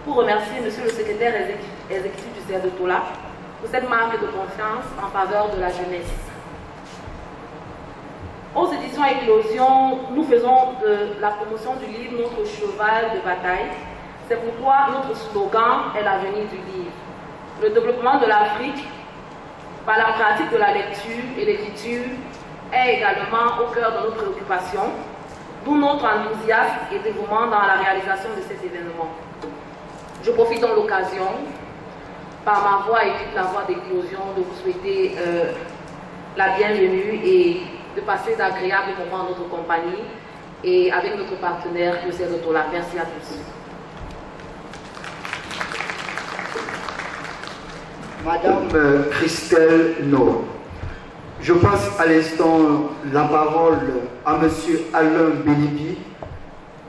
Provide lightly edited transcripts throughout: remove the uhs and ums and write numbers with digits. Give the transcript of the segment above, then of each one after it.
pour remercier Monsieur le secrétaire exécutif du CR de Tola pour cette marque de confiance en faveur de la jeunesse. Aux éditions Éclosion, nous faisons de la promotion du livre notre cheval de bataille. C'est pourquoi notre slogan est l'avenir du livre. Le développement de l'Afrique par la pratique de la lecture et l'écriture est également au cœur de nos préoccupations, d'où notre enthousiasme et dévouement dans la réalisation de cet événement. Je profite de l'occasion par ma voix et toute la voix d'Éclosion, de vous souhaiter la bienvenue et de passer d'agréables moments en notre compagnie et avec notre partenaire, le Rotola. Merci à tous. Madame Christelle No. Je passe à l'instant la parole à Monsieur Alain Bélibi,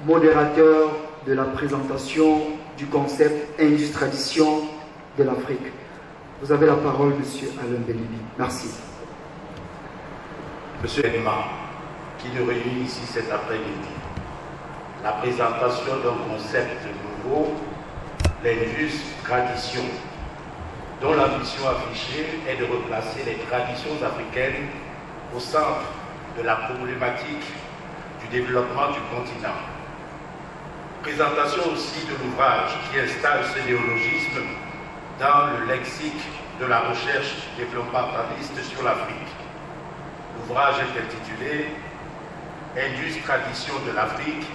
modérateur de la présentation du concept Industrialisation de l'Afrique. Vous avez la parole, Monsieur Alain Bélibi. Merci. Monsieur Edma, qui nous réunit ici cet après-midi, la présentation d'un concept nouveau, l'Indus-Tradition, dont l'ambition affichée est de replacer les traditions africaines au centre de la problématique du développement du continent. Présentation aussi de l'ouvrage qui installe ce néologisme dans le lexique de la recherche développementaliste sur l'Afrique. L'ouvrage est intitulé « Indus-Tradition de l'Afrique »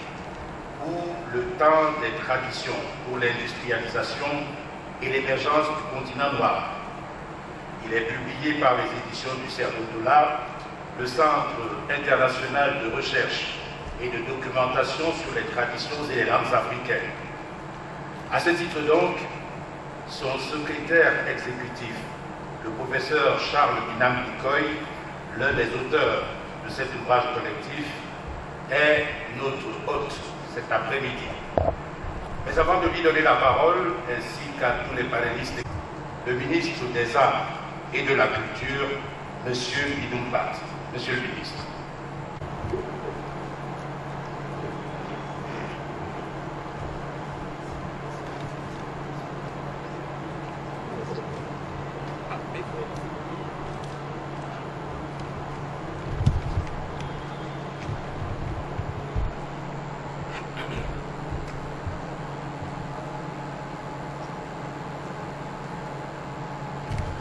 ou « Le temps des traditions pour l'industrialisation et l'émergence du continent noir ». Il est publié par les éditions du Rotola, le Centre international de recherche et de documentation sur les traditions et les langues africaines. À ce titre donc, son secrétaire exécutif, le professeur Charles Binam Bikoy, l'un des auteurs de cet ouvrage collectif, est notre hôte cet après-midi. Mais avant de lui donner la parole, ainsi qu'à tous les panélistes, le ministre des Arts et de la Culture, M. Bidumpat. Monsieur le ministre.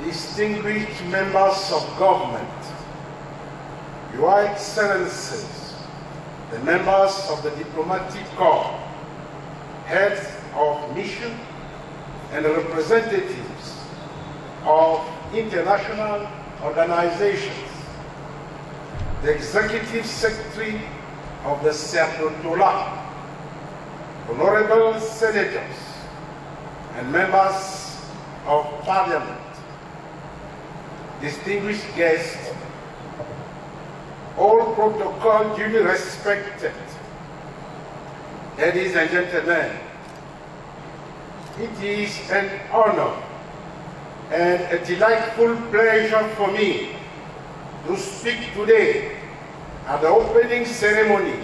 Distinguished members of government, Your Excellencies, the members of the diplomatic corps, heads of mission, and representatives of international organizations, the Executive Secretary of the Rotola, honorable senators, and members of Parliament, distinguished guests, all protocol duly respected. Ladies and gentlemen, it is an honor and a delightful pleasure for me to speak today at the opening ceremony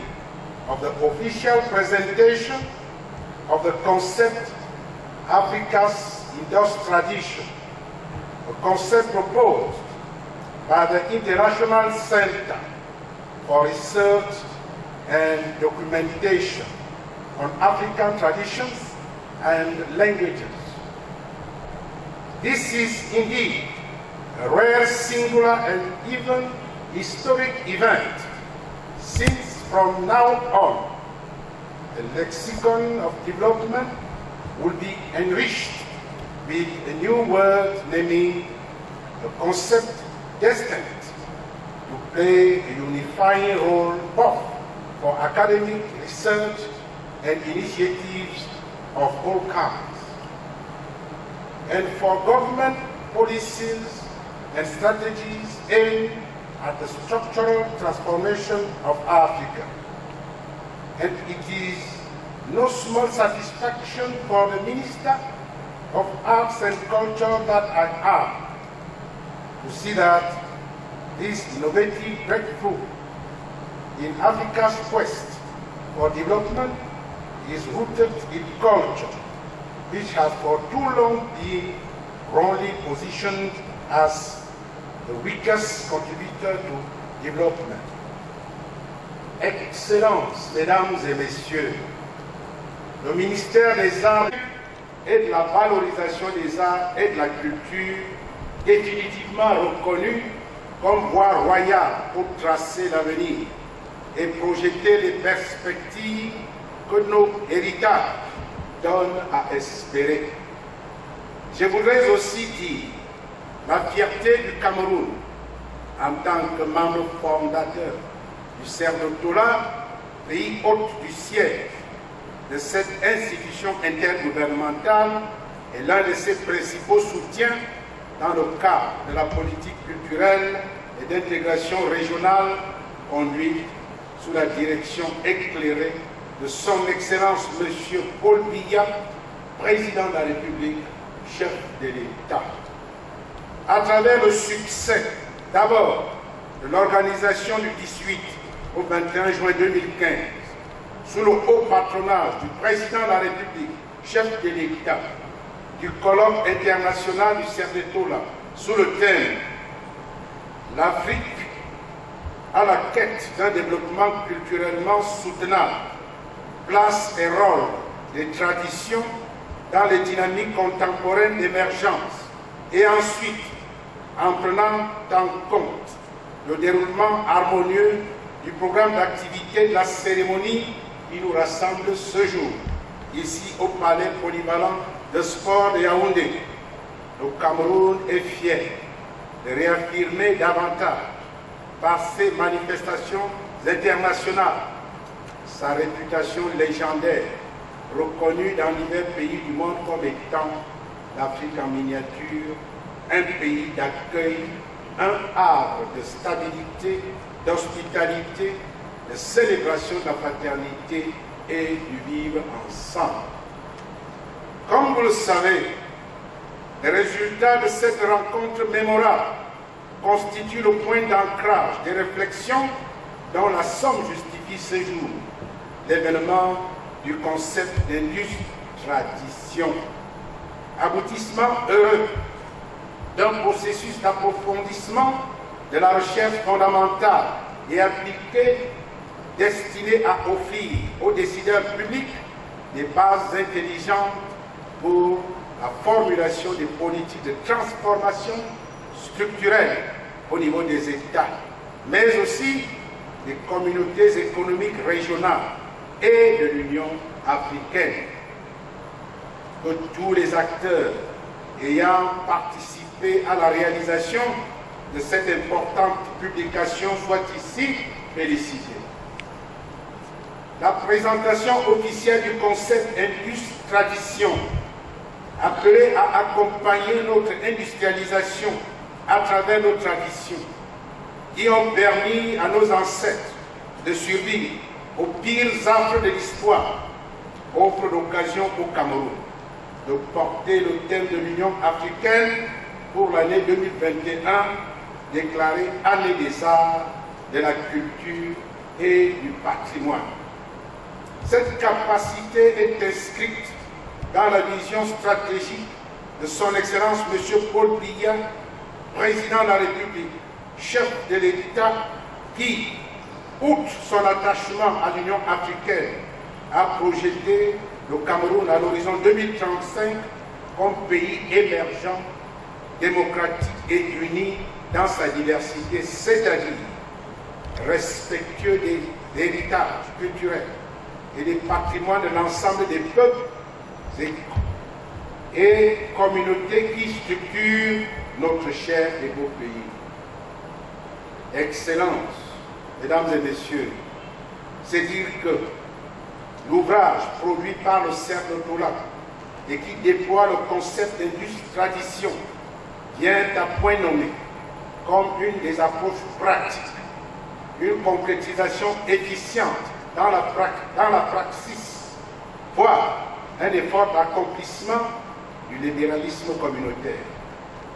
of the official presentation of the concept Africa's Indus Tradition, a concept proposed by the International Center for Research and Documentation on African Traditions and Languages. This is indeed a rare, singular, and even historic event, since from now on, the lexicon of development will be enriched with a new word naming a concept destined to play a unifying role both for academic research and initiatives of all kinds, and for government policies and strategies aimed at the structural transformation of Africa. And it is no small satisfaction for the Minister of Arts and Culture that I am to see that this innovative breakthrough in Africa's quest for development is rooted in culture, which has for too long been wrongly positioned as the weakest contributor to development. Excellences, Mesdames et Messieurs, le ministère des Arts et de la valorisation des arts et de la culture, définitivement reconnu comme voie royale pour tracer l'avenir et projeter les perspectives que nos héritages donnent à espérer. Je voudrais aussi dire la fierté du Cameroun en tant que membre fondateur du CERDOTOLA, pays hôte du siège de cette institution intergouvernementale et l'un de ses principaux soutiens dans le cadre de la politique culturelle et d'intégration régionale conduite sous la direction éclairée de son Excellence M. Paul Biya, Président de la République, chef de l'État. À travers le succès, d'abord, de l'organisation du 18 au 21 juin 2015, sous le haut patronage du Président de la République, chef de l'État, du colloque international du CERDOTOLA, sous le thème « L'Afrique à la quête d'un développement culturellement soutenable, place et rôle des traditions dans les dynamiques contemporaines d'émergence » et ensuite, en prenant en compte le déroulement harmonieux du programme d'activité de la cérémonie qui nous rassemble ce jour, ici au Palais polyvalent de sport de Yaoundé, le Cameroun est fier de réaffirmer davantage par ces manifestations internationales sa réputation légendaire, reconnue dans divers pays du monde comme étant l'Afrique en miniature, un pays d'accueil, un havre de stabilité, d'hospitalité, de célébration de la fraternité et du vivre ensemble. Comme vous le savez, les résultats de cette rencontre mémorable constituent le point d'ancrage des réflexions dont la somme justifie ce jour, l'événement du concept d'industrie-tradition. Aboutissement heureux d'un processus d'approfondissement de la recherche fondamentale et appliquée destiné à offrir aux décideurs publics des bases intelligentes pour la formulation des politiques de transformation structurelle au niveau des États, mais aussi des communautés économiques régionales et de l'Union africaine. Que tous les acteurs ayant participé à la réalisation de cette importante publication soient ici félicités. La présentation officielle du concept Industrie-Tradition, appelée à accompagner notre industrialisation à travers nos traditions, qui ont permis à nos ancêtres de survivre aux pires affres de l'histoire, offre l'occasion au Cameroun de porter le thème de l'Union africaine pour l'année 2021, déclarée Année des arts, de la culture et du patrimoine. Cette capacité est inscrite dans la vision stratégique de son Excellence M. Paul Biya, Président de la République, chef de l'État, qui, outre son attachement à l'Union africaine, a projeté le Cameroun à l'horizon 2035 comme pays émergent, démocratique et uni dans sa diversité, c'est-à-dire respectueux des héritages culturels et des patrimoines de l'ensemble des peuples et communautés qui structurent notre cher et beau pays. Excellence, mesdames et messieurs, c'est dire que l'ouvrage produit par le CERDOTOLA et qui déploie le concept d'industrie-tradition vient à point nommé comme une des approches pratiques, une concrétisation efficiente dans la praxis, voire un effort d'accomplissement du libéralisme communautaire.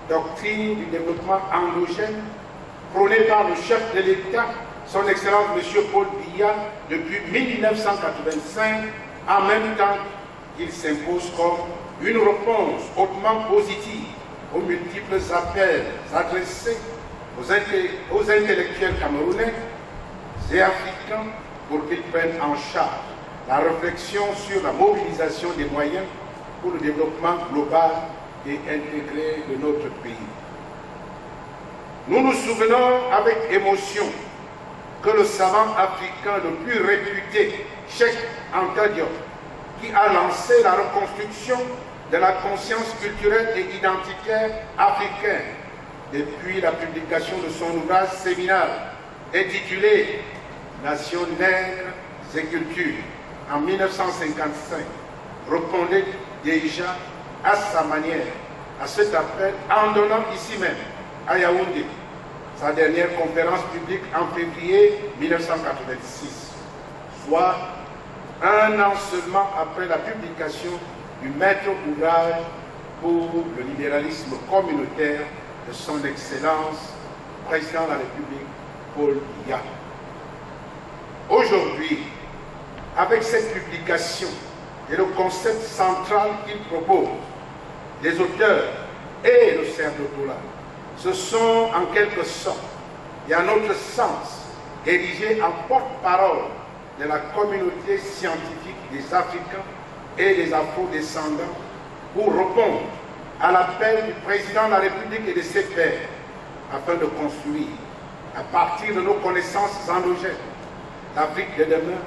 Doctrine du développement endogène prônée par le chef de l'État, son Excellence M. Paul Biya, depuis 1985, en même temps qu'il s'impose comme une réponse hautement positive aux multiples appels adressés aux intellectuels camerounais et africains pour qu'ils prennent en charge la réflexion sur la mobilisation des moyens pour le développement global et intégré de notre pays. Nous nous souvenons avec émotion que le savant africain le plus réputé, Cheikh Anta Diop, qui a lancé la reconstruction de la conscience culturelle et identitaire africaine depuis la publication de son ouvrage séminal intitulé « Nation, nègres et culture » en 1955, répondait déjà à sa manière à cet appel en donnant ici même, à Yaoundé, sa dernière conférence publique en février 1986, soit un an seulement après la publication du maître ouvrage pour le libéralisme communautaire de son Excellence, Président de la République, Paul Biya. Aujourd'hui, avec cette publication et le concept central qu'il propose, les auteurs et le sacerdotat se sont en quelque sorte et en notre sens érigés en porte-parole de la communauté scientifique des Africains et des Afro-descendants pour répondre à l'appel du président de la République et de ses pairs afin de construire, à partir de nos connaissances endogènes, l'Afrique de demain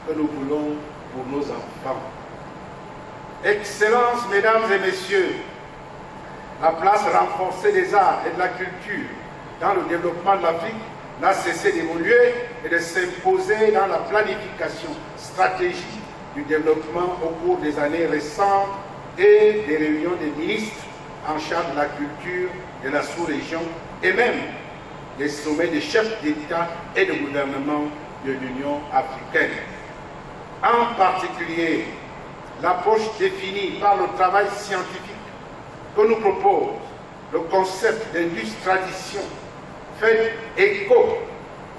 que nous voulons pour nos enfants. Excellences, mesdames et messieurs, la place renforcée des arts et de la culture dans le développement de l'Afrique n'a cessé d'évoluer et de s'imposer dans la planification stratégique du développement au cours des années récentes et des réunions des ministres en charge de la culture de la sous-région et même des sommets des chefs d'État et de gouvernement de l'Union africaine. En particulier, l'approche définie par le travail scientifique que nous propose le concept d'industrialisation fait écho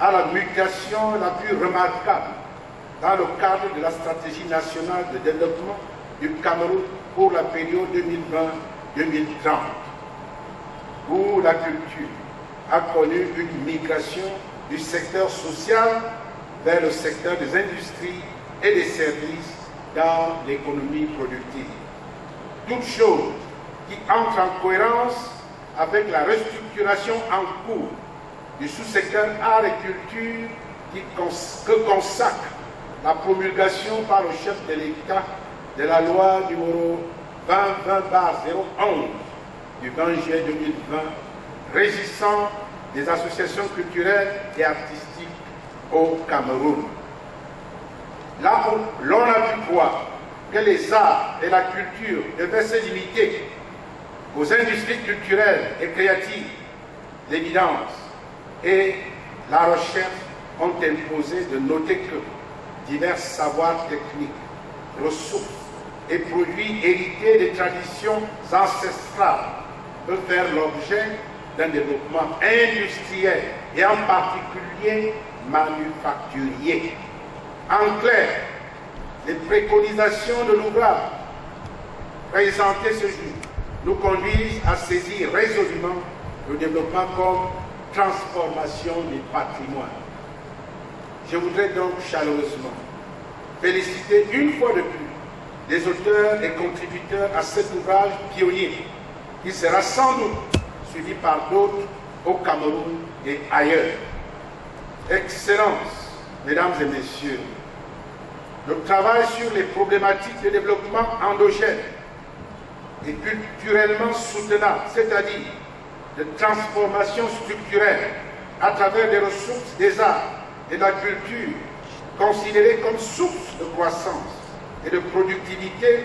à la mutation la plus remarquable dans le cadre de la stratégie nationale de développement du Cameroun pour la période 2020-2030, où la culture a connu une migration du secteur social vers le secteur des industries et des services dans l'économie productive. Toute chose qui entre en cohérence avec la restructuration en cours du sous-secteur art et culture que consacre la promulgation par le chef de l'État de la loi numéro 2020/011 du 20 juillet 2020 régissant des associations culturelles et artistiques au Cameroun. Là où l'on a pu croire que les arts et la culture devaient se limiter aux industries culturelles et créatives, l'évidence et la recherche ont imposé de noter que divers savoirs techniques, ressources et produits hérités des traditions ancestrales peuvent faire l'objet d'un développement industriel et en particulier manufacturier. En clair, les préconisations de l'ouvrage présenté ce jour nous conduisent à saisir résolument le développement comme transformation du patrimoine. Je voudrais donc chaleureusement féliciter une fois de plus les auteurs et contributeurs à cet ouvrage pionnier qui sera sans doute suivi par d'autres au Cameroun et ailleurs. Excellences, mesdames et messieurs, le travail sur les problématiques de développement endogène et culturellement soutenable, c'est-à-dire de transformation structurelle à travers des ressources des arts et de la culture, considérées comme source de croissance et de productivité,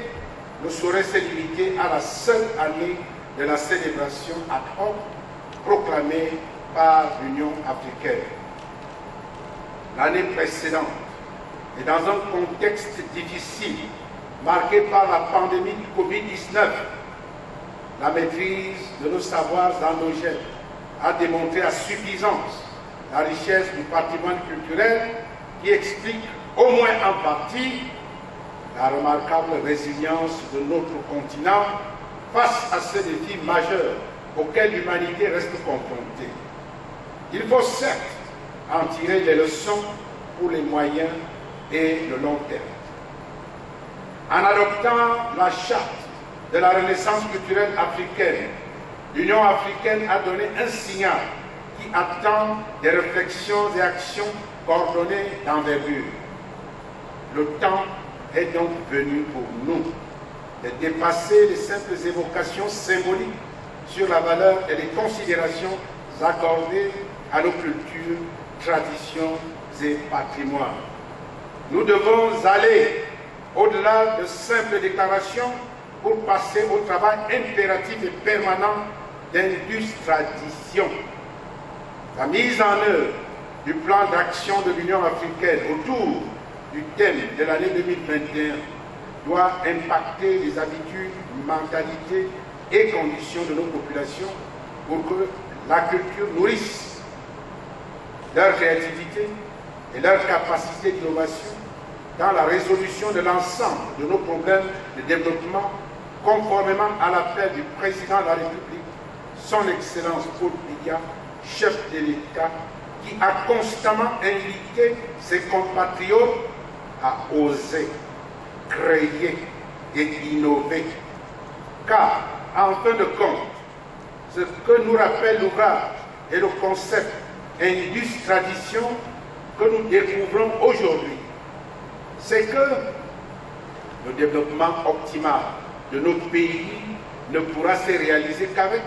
ne saurait se limiter à la seule année de la célébration ad hoc proclamée par l'Union africaine. L'année précédente, et dans un contexte difficile, marqué par la pandémie du Covid-19, la maîtrise de nos savoirs endogènes a démontré à suffisance la richesse du patrimoine culturel qui explique, au moins en partie, la remarquable résilience de notre continent face à ces défis majeurs auxquels l'humanité reste confrontée. Il faut certes en tirer les leçons pour les moyens et le long terme. En adoptant la charte de la Renaissance culturelle africaine, l'Union africaine a donné un signal qui attend des réflexions et actions coordonnées d'envergure. Le temps est donc venu pour nous de dépasser les simples évocations symboliques sur la valeur et les considérations accordées à nos cultures, traditions et patrimoines. Nous devons aller au-delà de simples déclarations pour passer au travail impératif et permanent d'industrialisation. La mise en œuvre du plan d'action de l'Union africaine autour du thème de l'année 2021 doit impacter les habitudes, mentalités et conditions de nos populations pour que la culture nourrisse leur créativité et leur capacité d'innovation dans la résolution de l'ensemble de nos problèmes de développement, conformément à l'appel du président de la République, son Excellence Paul Biya, chef de l'État, qui a constamment invité ses compatriotes à oser, créer et innover. Car, en fin de compte, ce que nous rappelle l'ouvrage et le concept Indus-Tradition que nous découvrons aujourd'hui, c'est que le développement optimal de notre pays ne pourra se réaliser qu'avec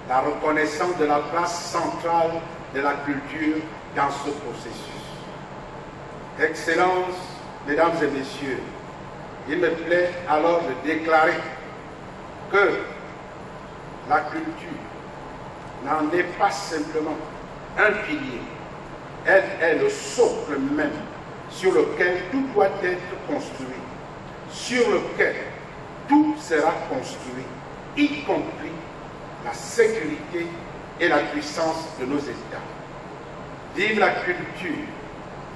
la reconnaissance de la place centrale de la culture dans ce processus. Excellences, Mesdames et Messieurs, il me plaît alors de déclarer que la culture n'en est pas simplement un pilier, elle est le socle même sur lequel tout doit être construit, sur lequel tout sera construit, y compris la sécurité et la puissance de nos États. Vive la culture,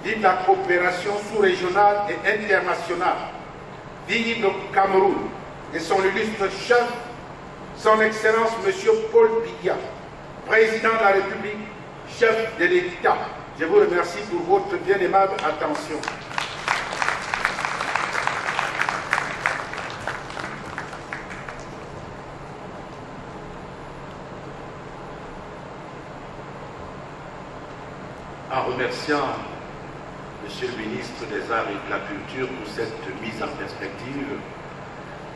vive la coopération sous-régionale et internationale, vive le Cameroun et son illustre chef, son Excellence M. Paul Biya, Président de la République, chef de l'État. Je vous remercie pour votre bien aimable attention. En remerciant Monsieur le ministre des Arts et de la Culture pour cette mise en perspective,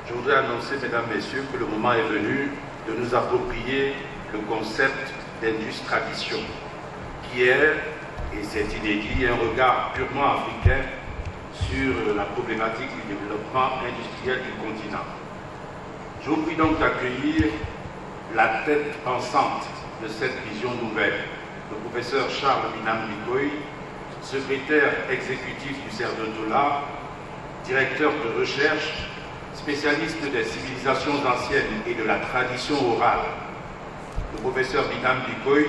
je voudrais annoncer, Mesdames, Messieurs, que le moment est venu de nous approprier le concept d'Indus-Tradition, qui est, et c'est inédit, un regard purement africain sur la problématique du développement industriel du continent. Je vous prie donc d'accueillir la tête pensante de cette vision nouvelle, le professeur Charles Binam Bikoy, secrétaire exécutif du CERDETOLA, directeur de recherche, spécialiste des civilisations anciennes et de la tradition orale. Le professeur Binam Bikoy,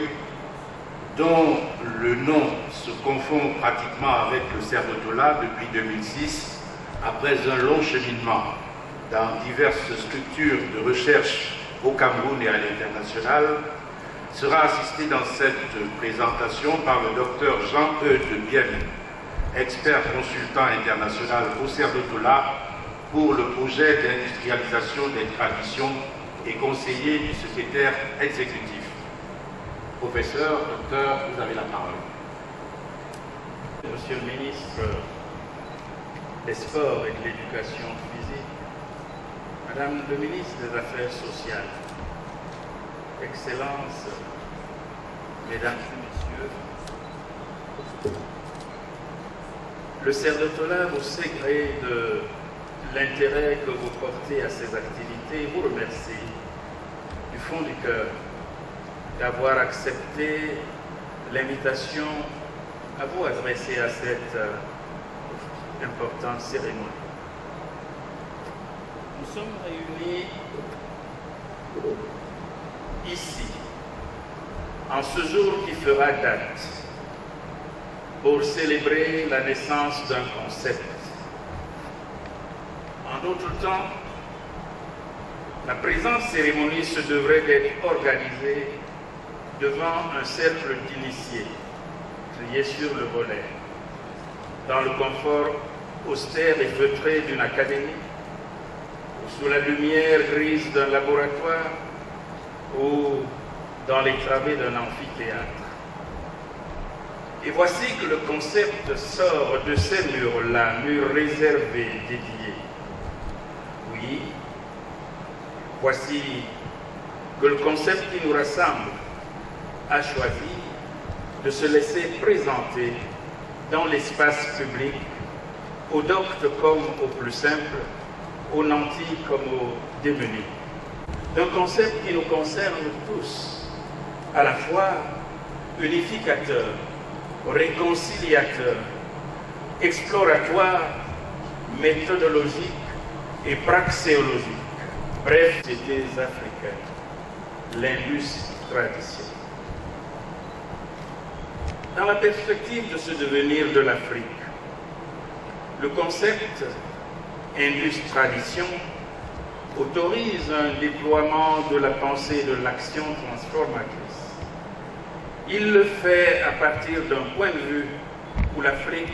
dont le nom se confond pratiquement avec le CERDETOLA depuis 2006, après un long cheminement dans diverses structures de recherche au Cameroun et à l'international, sera assisté dans cette présentation par le docteur Jean-Eudes Bienne, expert consultant international au CERDETOLA pour le projet d'industrialisation des traditions et conseiller du secrétaire exécutif. Professeur, docteur, vous avez la parole. Monsieur le ministre des Sports et de l'Éducation physique, Madame le ministre des Affaires sociales, Excellences, Mesdames et Messieurs, le CERDETOLA vous sait gré de l'intérêt que vous portez à ces activités et vous remercie du fond du cœur d'avoir accepté l'invitation à vous adresser à cette importante cérémonie. Nous sommes réunis ici, en ce jour qui fera date, pour célébrer la naissance d'un concept. En d'autres temps, la présente cérémonie se devrait d'être organisée devant un cercle d'initiés, triés sur le volet, dans le confort austère et feutré d'une académie, ou sous la lumière grise d'un laboratoire, ou dans les travées d'un amphithéâtre. Et voici que le concept sort de ces murs-là, murs réservés, dédiés. Oui, Voici que le concept qui nous rassemble a choisi de se laisser présenter dans l'espace public, aux doctes comme aux plus simples, aux nantis comme aux démunis. Un concept qui nous concerne tous, à la fois unificateur, réconciliateur, exploratoire, méthodologique et praxéologique. Bref, c'était africain, l'indus tradition. Dans la perspective de ce devenir de l'Afrique, le concept indus tradition autorise un déploiement de la pensée et de l'action transformatrice. Il le fait à partir d'un point de vue où l'Afrique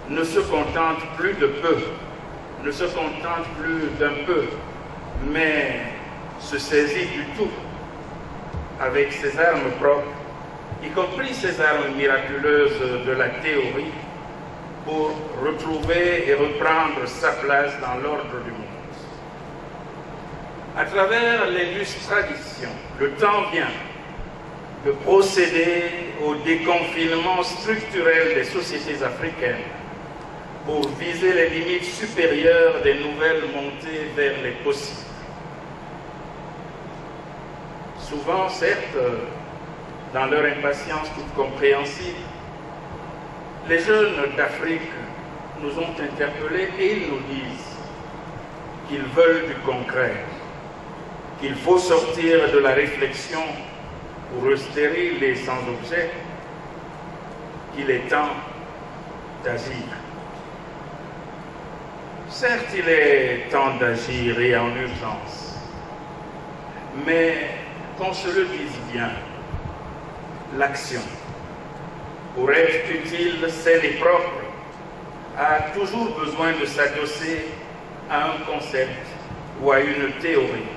ne se contente plus de peu, ne se contente plus d'un peu, mais se saisit du tout avec ses armes propres, y compris ces armes miraculeuses de la théorie, pour retrouver et reprendre sa place dans l'ordre du monde. À travers l'indus tradition, le temps vient de procéder au déconfinement structurel des sociétés africaines pour viser les limites supérieures des nouvelles montées vers les possibles. Souvent, certes, dans leur impatience toute compréhensible, les jeunes d'Afrique nous ont interpellés et ils nous disent qu'ils veulent du concret, qu'il faut sortir de la réflexion pour eux stérile et sans objet, qu'il est temps d'agir. Certes, il est temps d'agir et en urgence, mais qu'on se le dise bien, l'action, pour être utile, saine et propre, a toujours besoin de s'adosser à un concept ou à une théorie.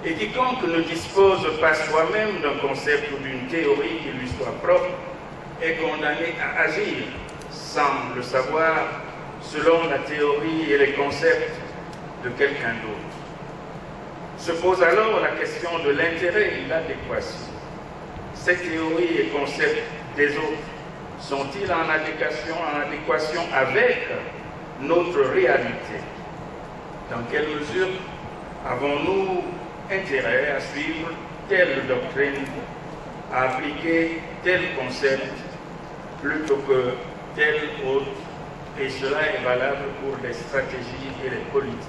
Et quiconque ne dispose pas soi-même d'un concept ou d'une théorie qui lui soit propre est condamné à agir sans le savoir selon la théorie et les concepts de quelqu'un d'autre. Se pose alors la question de l'intérêt et de l'adéquation. Ces théories et concepts des autres sont-ils en adéquation avec notre réalité? Dans quelle mesure avons-nous intérêt à suivre telle doctrine, à appliquer tel concept plutôt que tel autre? Et cela est valable pour les stratégies et les politiques.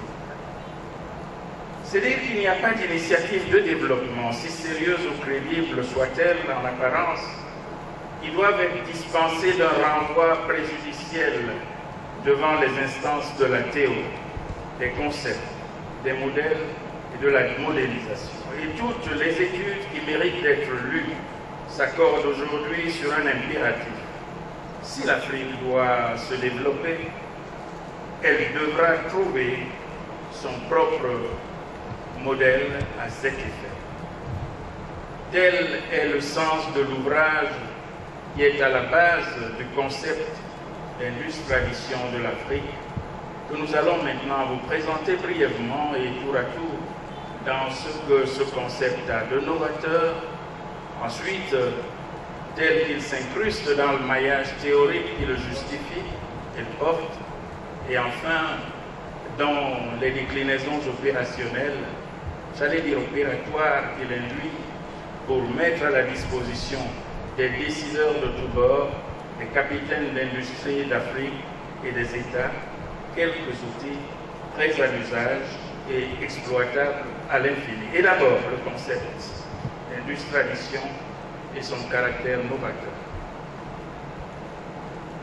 C'est-à-dire qu'il n'y a pas d'initiative de développement, si sérieuse ou crédible soit-elle en apparence, qui doivent être dispensées d'un renvoi préjudiciel devant les instances de la théorie, des concepts, des modèles et de la modélisation. Et toutes les études qui méritent d'être lues s'accordent aujourd'hui sur un impératif. Si l'Afrique doit se développer, elle devra trouver son propre modèle à cet effet. Tel est le sens de l'ouvrage qui est à la base du concept d'indus tradition de l'Afrique, que nous allons maintenant vous présenter brièvement et tour à tour dans ce que ce concept a de novateur, ensuite tel qu'il s'incruste dans le maillage théorique qui le justifie et le porte, et enfin dans les déclinaisons opérationnelles, j'allais dire opératoires, qu'il induit pour mettre à la disposition des décideurs de tous bords, des capitaines d'industrie d'Afrique et des États, quelques outils très à l'usage et exploitables à l'infini. Et d'abord, le concept d'indus tradition et son caractère novateur.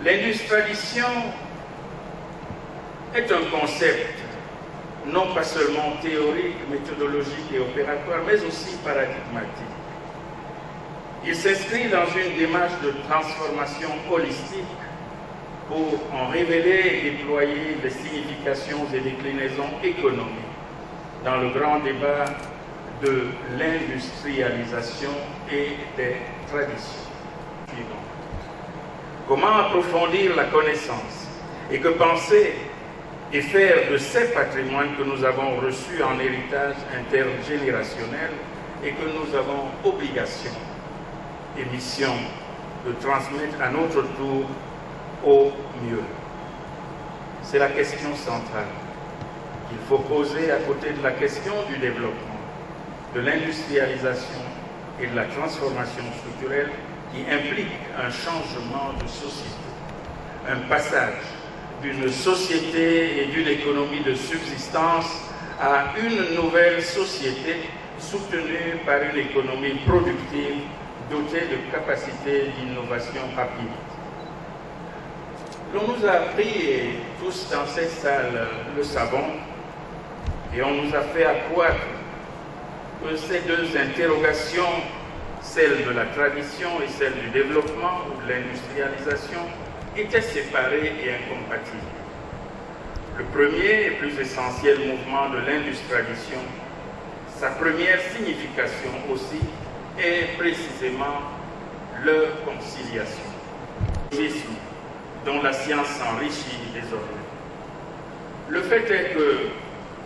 L'indus tradition est un concept non pas seulement théorique, méthodologique et opératoire, mais aussi paradigmatique. Il s'inscrit dans une démarche de transformation holistique pour en révéler et déployer les significations et déclinaisons économiques dans le grand débat de l'industrialisation et des traditions. Comment approfondir la connaissance? Et que penser et faire de ces patrimoines que nous avons reçus en héritage intergénérationnel et que nous avons obligation et mission de transmettre à notre tour au mieux. C'est la question centrale qu'il faut poser à côté de la question du développement, de l'industrialisation et de la transformation structurelle qui implique un changement de société, un passage d'une société et d'une économie de subsistance à une nouvelle société soutenue par une économie productive dotée de capacités d'innovation rapide. L'on nous a appris, et tous dans cette salle le savons, et on nous a fait accroire que ces deux interrogations, celle de la tradition et celle du développement ou de l'industrialisation, étaient séparées et incompatibles. Le premier et plus essentiel mouvement de l'industrialisation, sa première signification aussi, est précisément leur conciliation, dont la science s'enrichit désormais. Le fait est que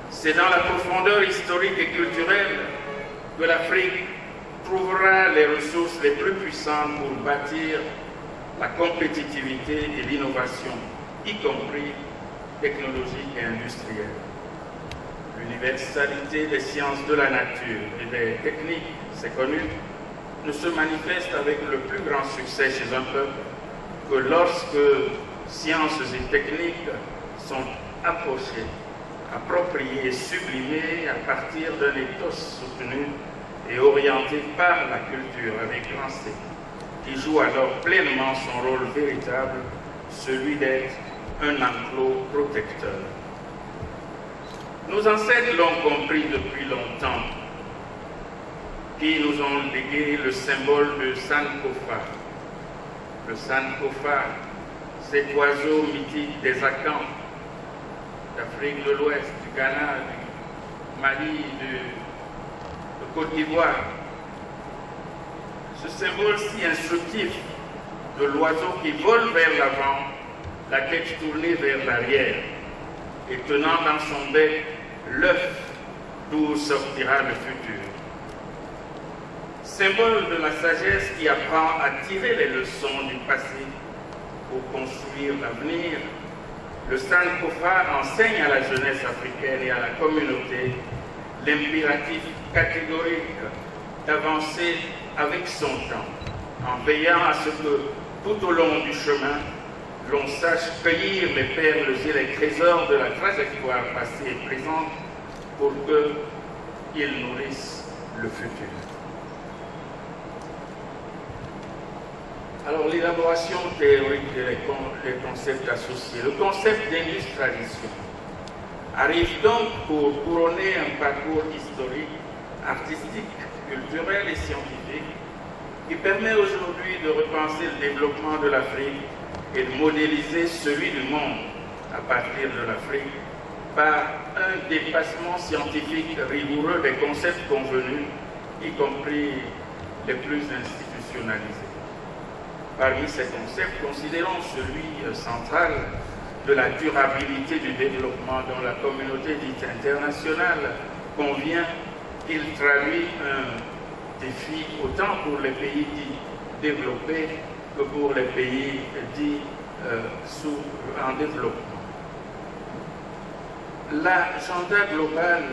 c'est dans la profondeur historique et culturelle que l'Afrique trouvera les ressources les plus puissantes pour bâtir la compétitivité et l'innovation, y compris technologique et industrielle. L'universalité des sciences de la nature et des techniques, c'est connu, ne se manifeste avec le plus grand succès chez un peuple que lorsque sciences et techniques sont approchées, appropriées et sublimées à partir d'un ethos soutenu et orienté par la culture avec grand C, qui joue alors pleinement son rôle véritable, celui d'être un enclos protecteur. Nos ancêtres l'ont compris depuis longtemps, qui nous ont légué le symbole de Sankofa. Le Sankofa, cet oiseau mythique des Akans, d'Afrique de l'Ouest, du Ghana, du Mali, de Côte d'Ivoire. Ce symbole si instructif de l'oiseau qui vole vers l'avant, la tête tournée vers l'arrière, et tenant dans son bec l'œuf d'où sortira le futur. Symbole de la sagesse qui apprend à tirer les leçons du passé pour construire l'avenir, le Sankofa enseigne à la jeunesse africaine et à la communauté l'impératif catégorique d'avancer avec son temps, en veillant à ce que tout au long du chemin, l'on sache cueillir les perles et les trésors de la trajectoire passée et présente pour qu'ils nourrissent le futur. Alors, l'élaboration théorique des concepts associés. Le concept d'industrialisation arrive donc pour couronner un parcours historique, artistique, culturel et scientifique qui permet aujourd'hui de repenser le développement de l'Afrique et de modéliser celui du monde à partir de l'Afrique par un dépassement scientifique rigoureux des concepts convenus, y compris les plus institutionnalisés. Parmi ces concepts, considérons celui central de la durabilité du développement dont la communauté dite internationale convient qu'il traduit un défi autant pour les pays dits développés que pour les pays dits en développement. L'agenda global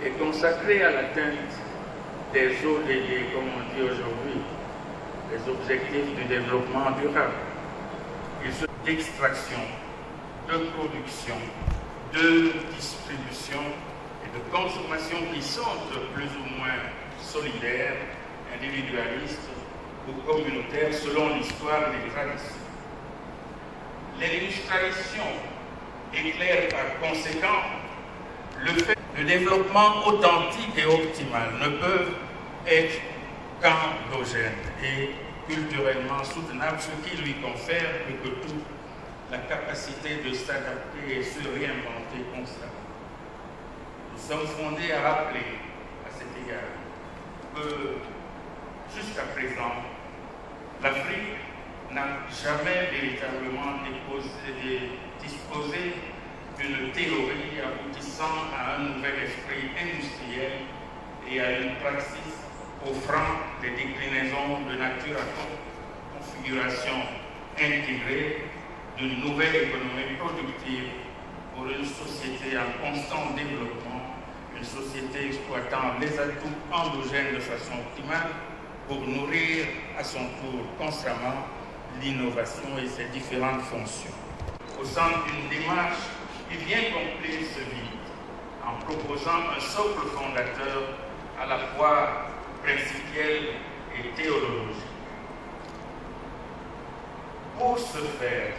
est consacré à l'atteinte des ODD, comme on dit aujourd'hui, les objectifs du développement durable. Ils sont d'extraction, de production, de distribution et de consommation qui sont plus ou moins solidaires, individualistes ou communautaires selon l'histoire des traditions. L'industrialisation éclaire par conséquent le fait que le développement authentique et optimal ne peut être qu'endogène et culturellement soutenable, ce qui lui confère plus que tout la capacité de s'adapter et se réinventer constamment. Nous sommes fondés à rappeler à cet égard que jusqu'à présent, l'Afrique n'a jamais véritablement disposé d'une théorie aboutissant à un nouvel esprit industriel et à une praxis offrant des déclinaisons de nature à configuration intégrée d'une nouvelle économie productive pour une société en constant développement, une société exploitant les atouts endogènes de façon optimale pour nourrir à son tour constamment l'innovation et ses différentes fonctions. Au centre d'une démarche qui vient combler ce vide en proposant un socle fondateur à la fois principiel et théologique. Pour ce faire,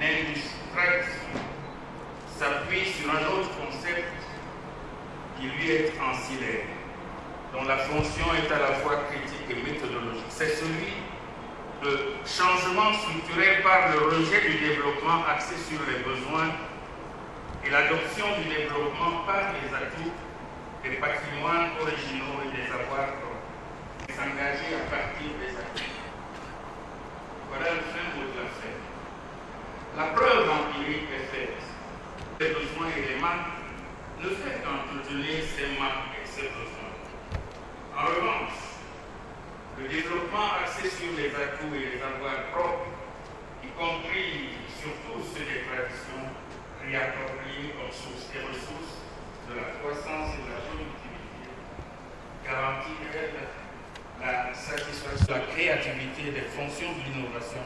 l'industrialisation s'appuie sur un autre concept qui lui est ancillaire, dont la fonction est à la fois critique et méthodologique. C'est celui de changement structurel par le rejet du développement axé sur les besoins et l'adoption du développement par les atouts des patrimoines originaux et des avoirs propres. S'engager à partir des atouts. Voilà le fin mot de l'affaire. La preuve empirique est faite. Les besoins et les manques ne fait qu'entretenir ces manques et ces besoins. En revanche, le développement axé sur les atouts et les avoirs propres, y compris surtout ceux des traditions réappropriées comme sources et ressources de la croissance et de la productivité, garantit la satisfaction de la créativité des fonctions de l'innovation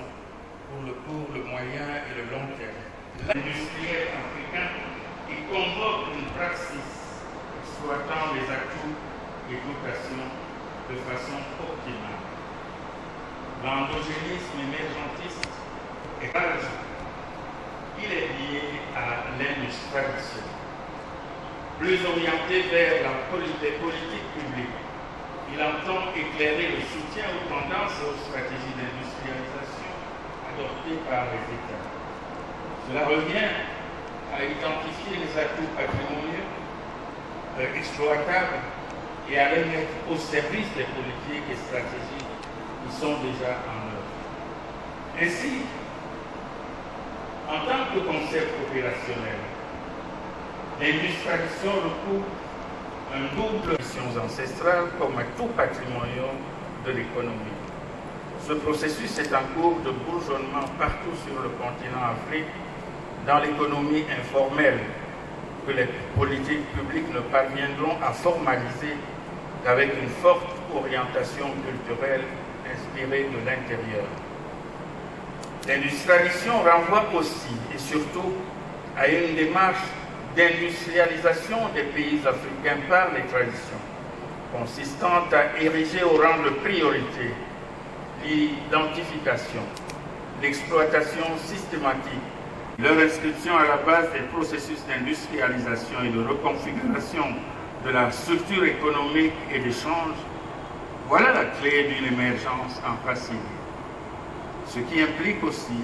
pour le court, le moyen et le long terme. L'industriel africain qui convoque une praxis exploitant les atouts et dotations de façon optimale. L'endogénisme émergentiste est tragique. Il est lié à l'industrialisation. Plus orienté vers les politiques publiques, il entend éclairer le soutien aux tendances et aux stratégies d'industrialisation adoptées par les États. Cela revient à identifier les atouts patrimoniaux exploitables et à les mettre au service des politiques et stratégies qui sont déjà en œuvre. Ainsi, en tant que concept opérationnel, l'industrialisation recouvre un double mission ancestrale comme à tout patrimoine de l'économie. Ce processus est en cours de bourgeonnement partout sur le continent Afrique, dans l'économie informelle, que les politiques publiques ne parviendront à formaliser qu'avec une forte orientation culturelle inspirée de l'intérieur. L'industrialisation renvoie aussi et surtout à une démarche d'industrialisation des pays africains par les traditions, consistant à ériger au rang de priorité l'identification, l'exploitation systématique, leur inscription à la base des processus d'industrialisation et de reconfiguration de la structure économique et d'échange, voilà la clé d'une émergence en facile. Ce qui implique aussi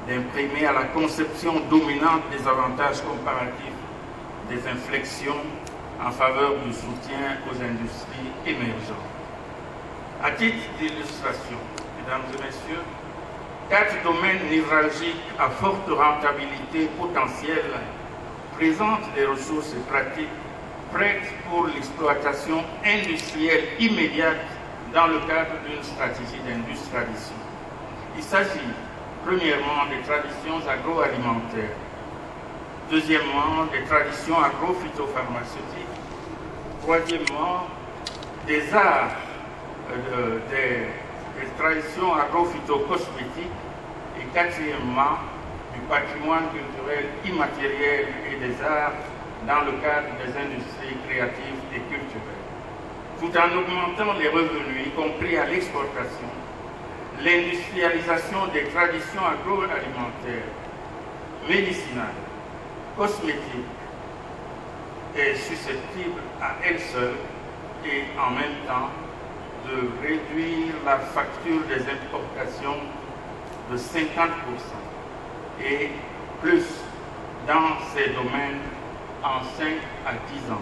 d'imprimer à la conception dominante des avantages comparatifs, des inflexions en faveur du soutien aux industries émergentes. À titre d'illustration, mesdames et messieurs, 4 domaines névralgiques à forte rentabilité potentielle présentent des ressources pratiques prêtes pour l'exploitation industrielle immédiate dans le cadre d'une stratégie d'industrialisation. Il s'agit premièrement des traditions agroalimentaires, deuxièmement des traditions agro-phytopharmaceutiques, troisièmement des arts, des traditions agro-phytocosmétiques et quatrièmement du patrimoine culturel immatériel et des arts dans le cadre des industries créatives et culturelles. Tout en augmentant les revenus, y compris à l'exportation, l'industrialisation des traditions agroalimentaires, médicinales, cosmétiques est susceptible à elle seule et en même temps de réduire la facture des importations de 50% et plus dans ces domaines en 5 à 10 ans.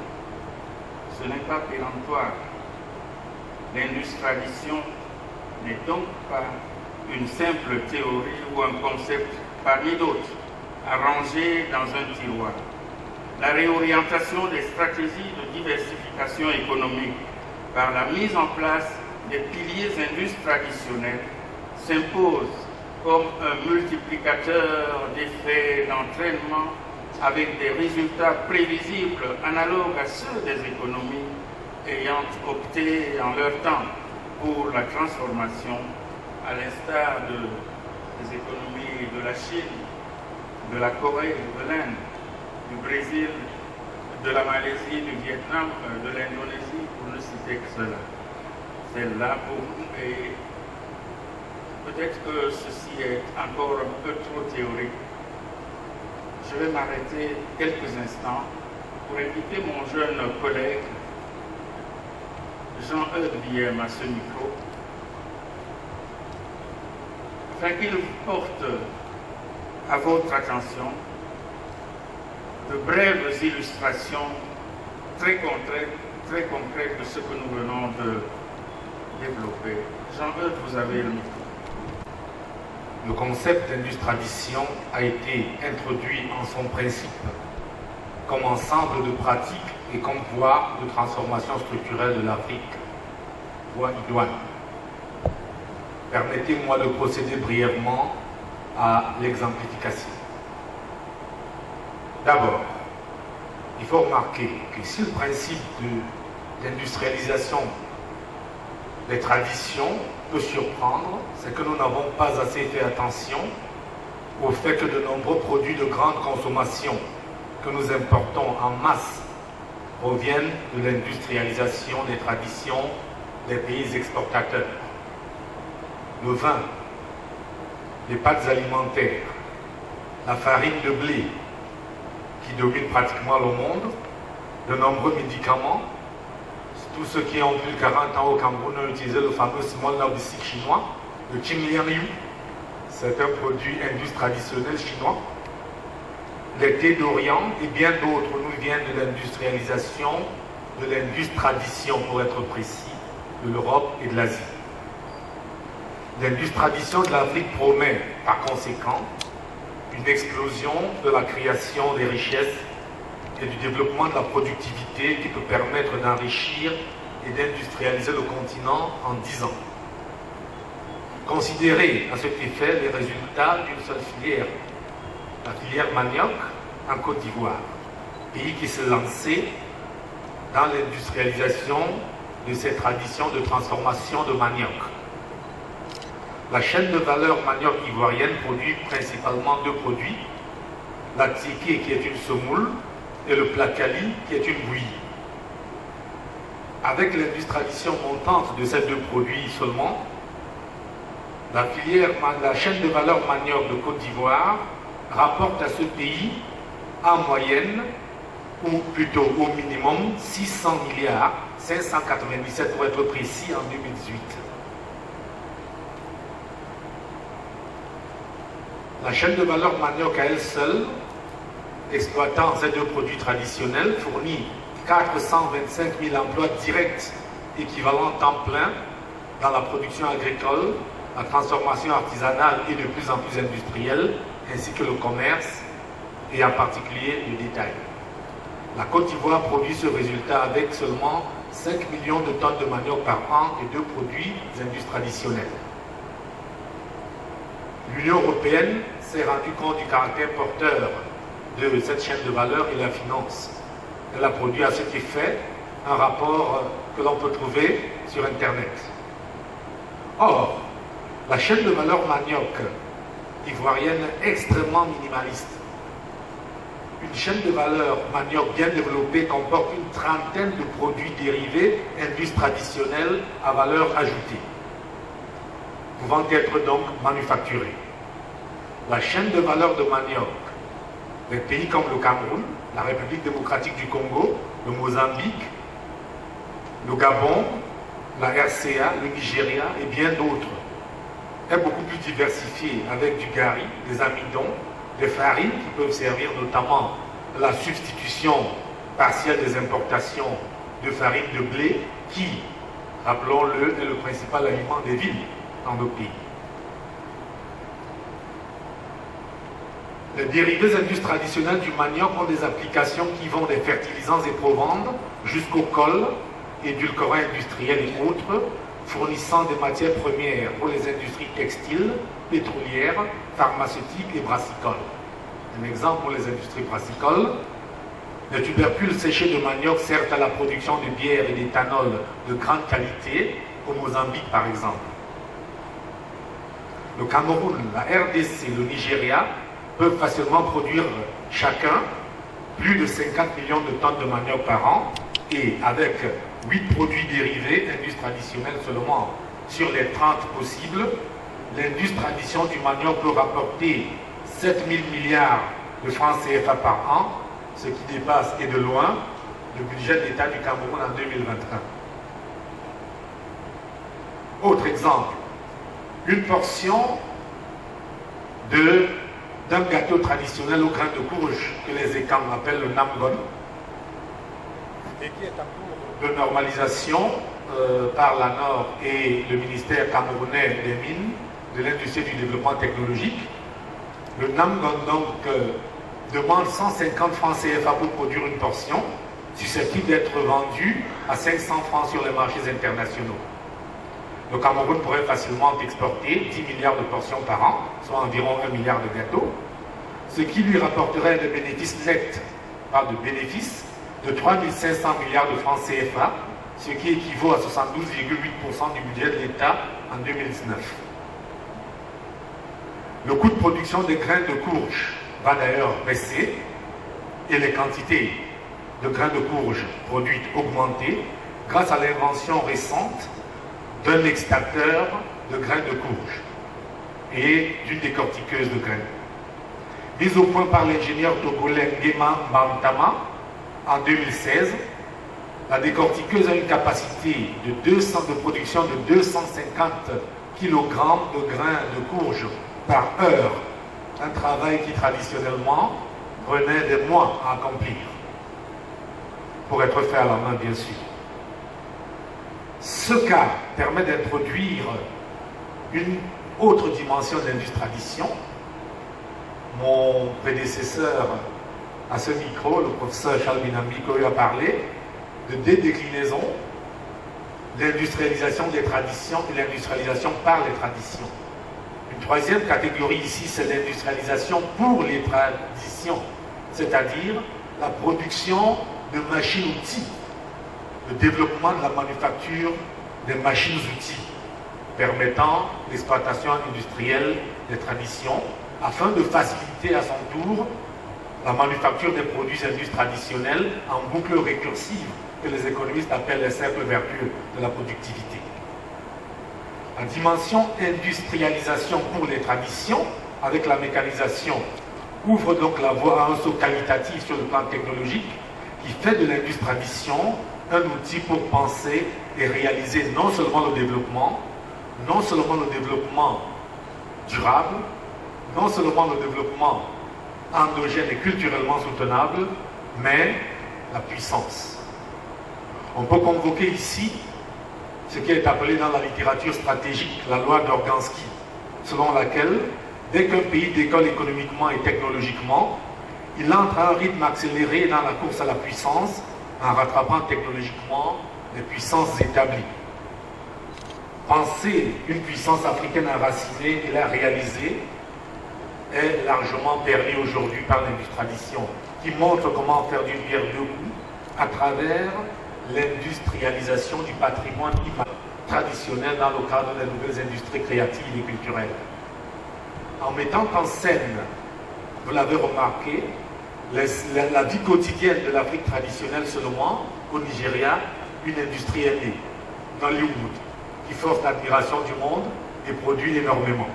Ce n'est pas péremptoire. L'industrialisation n'est donc pas une simple théorie ou un concept parmi d'autres, à ranger dans un tiroir. La réorientation des stratégies de diversification économique par la mise en place des piliers industries traditionnels s'impose comme un multiplicateur d'effets d'entraînement avec des résultats prévisibles analogues à ceux des économies ayant opté en leur temps pour la transformation, à l'instar des économies de la Chine, de la Corée, de l'Inde, du Brésil, de la Malaisie, du Vietnam, de l'Indonésie, pour ne citer que cela. Celle-là pour nous, et peut-être que ceci est encore un peu trop théorique. Je vais m'arrêter quelques instants pour inviter mon jeune collègue Jean-Eudes Biem à ce micro, afin qu'il porte à votre attention de brèves illustrations très concrètes de ce que nous venons de développer. Jean-Eudes, vous avez le micro. Le concept d'industrialisation a été introduit en son principe comme ensemble de pratiques et comme voie de transformation structurelle de l'Afrique, voie idoine. Permettez-moi de procéder brièvement à l'exemplification. D'abord, il faut remarquer que si le principe de l'industrialisation des traditions peut surprendre, c'est que nous n'avons pas assez fait attention au fait que de nombreux produits de grande consommation que nous importons en masse proviennent de l'industrialisation des traditions des pays exportateurs. Le vin, les pâtes alimentaires, la farine de blé qui domine pratiquement le monde, de nombreux médicaments. Tous ceux qui ont plus de 40 ans au Cameroun ont utilisé le fameux small nordique chinois, le Qingliangyu. C'est un produit indus traditionnel chinois. Les thés d'Orient et bien d'autres nous viennent de l'industrialisation, de l'indus tradition pour être précis, de l'Europe et de l'Asie. L'indus tradition de l'Afrique promet par conséquent une explosion de la création des richesses et du développement de la productivité qui peut permettre d'enrichir et d'industrialiser le continent en 10 ans. Considérez à cet effet les résultats d'une seule filière, la filière manioc en Côte d'Ivoire, pays qui s'est lancé dans l'industrialisation de ces traditions de transformation de manioc. La chaîne de valeur manioc ivoirienne produit principalement deux produits, la tsiké qui est une semoule et le placali qui est une bouillie. Avec l'industrialisation montante de ces deux produits seulement, la chaîne de valeur manioc de Côte d'Ivoire rapporte à ce pays en moyenne, ou plutôt au minimum, 600 milliards, 597 pour être précis en 2018. La chaîne de valeur manioc à elle seule, exploitant ces deux produits traditionnels, fournit 425 000 emplois directs équivalents temps plein dans la production agricole, la transformation artisanale et de plus en plus industrielle, ainsi que le commerce, et en particulier le détail. La Côte d'Ivoire produit ce résultat avec seulement 5 millions de tonnes de manioc par an et deux produits indus traditionnels. L'Union européenne s'est rendue compte du caractère porteur de cette chaîne de valeur et la finance. Elle a produit à cet effet un rapport que l'on peut trouver sur Internet. Or, la chaîne de valeur manioc ivoirienne est extrêmement minimaliste. Une chaîne de valeur manioc bien développée comporte une trentaine de produits dérivés indus traditionnels à valeur ajoutée, pouvant être donc manufacturés. La chaîne de valeur de manioc des pays comme le Cameroun, la République démocratique du Congo, le Mozambique, le Gabon, la RCA, le Nigeria et bien d'autres est beaucoup plus diversifiée avec du gari, des amidons, des farines qui peuvent servir notamment à la substitution partielle des importations de farine de blé qui, rappelons-le, est le principal aliment des villes dans nos pays. Les dérivés indus traditionnels du manioc ont des applications qui vont des fertilisants et provandes jusqu'au col, édulcorants industriels et autres, fournissant des matières premières pour les industries textiles, pétrolières, pharmaceutiques et brassicoles. Un exemple pour les industries brassicoles, les tubercules séchés de manioc servent à la production de bière et d'éthanol de grande qualité, au Mozambique par exemple. Le Cameroun, la RDC, le Nigeria peuvent facilement produire chacun plus de 50 millions de tonnes de manioc par an et avec 8 produits dérivés, indus traditionnels seulement sur les 30 possibles, l'indus tradition du manioc peut rapporter 7 000 milliards de francs CFA par an, ce qui dépasse et de loin le budget de l'État du Cameroun en 2021. Autre exemple, une portion d'un gâteau traditionnel au grain de courge que les Ekang appellent le Namgon et qui est en cours de normalisation par l'ANOR et le ministère camerounais des Mines, de l'Industrie et du Développement technologique. Le Namgon donc demande 150 francs CFA pour produire une portion susceptible d'être vendue à 500 francs sur les marchés internationaux. Le Cameroun pourrait facilement exporter 10 milliards de portions par an, soit environ 1 milliard de gâteaux, ce qui lui rapporterait des bénéfices nets, pas de bénéfices, de 3 500 milliards de francs CFA, ce qui équivaut à 72,8% du budget de l'État en 2019. Le coût de production des grains de courge va d'ailleurs baisser et les quantités de grains de courge produites augmenter grâce à l'invention récente d'un extracteur de grains de courge et d'une décortiqueuse de grains. Mise au point par l'ingénieur togolais Ngema Bantama en 2016, la décortiqueuse a une capacité de production de 250 kg de grains de courge par heure, un travail qui traditionnellement prenait des mois à accomplir, pour être fait à la main bien sûr. Ce cas permet d'introduire une autre dimension de l'industrialisation. Mon prédécesseur à ce micro, le professeur Charles Binambiko, a parlé de déclinaison, l'industrialisation des traditions et l'industrialisation par les traditions. Une troisième catégorie ici, c'est l'industrialisation pour les traditions, c'est-à-dire la production de machines-outils, le développement de la manufacture des machines-outils permettant l'exploitation industrielle des traditions afin de faciliter à son tour la manufacture des produits indus traditionnels en boucle récursive que les économistes appellent les cercles vertueux de la productivité. La dimension industrialisation pour les traditions avec la mécanisation ouvre donc la voie à un saut qualitatif sur le plan technologique qui fait de l'industrie tradition un outil pour penser et réaliser non seulement le développement durable, non seulement le développement endogène et culturellement soutenable, mais la puissance. On peut convoquer ici ce qui est appelé dans la littérature stratégique la loi d'Organsky, selon laquelle, dès qu'un pays décolle économiquement et technologiquement, il entre à un rythme accéléré dans la course à la puissance en rattrapant technologiquement les puissances établies. Penser une puissance africaine enracinée et la réaliser est largement permis aujourd'hui par l'industrialisation, qui montre comment faire d'une pierre deux coups à travers l'industrialisation du patrimoine traditionnel dans le cadre des nouvelles industries créatives et culturelles. En mettant en scène, vous l'avez remarqué, la vie quotidienne de l'Afrique traditionnelle seulement, au Nigeria, une industrie est née, Nollywood, qui force l'admiration du monde et produit énormément.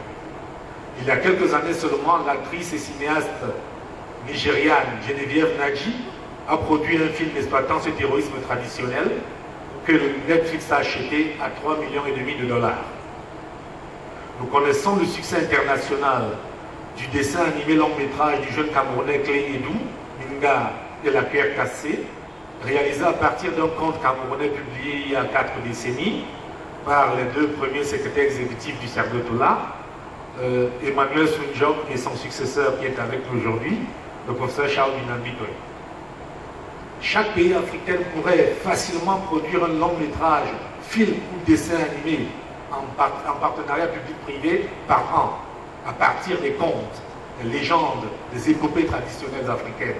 Il y a quelques années seulement, l'actrice et cinéaste nigériane Geneviève Nadji a produit un film exploitant ce terrorisme traditionnel que le Netflix a acheté à 3,5 millions de dollars. Nous connaissons le succès international du dessin animé long métrage du jeune Camerounais Clé Edou, Minga et la Pierre Cassé, réalisé à partir d'un conte camerounais publié il y a 4 décennies par les 2 premiers secrétaires exécutifs du Cercle Tola, Emmanuel Soundiong et son successeur qui est avec nous aujourd'hui, le professeur Charles Binambi-Toye. Chaque pays africain pourrait facilement produire un long métrage, film ou dessin animé en partenariat public-privé par an, à partir des contes, des légendes, des épopées traditionnelles africaines.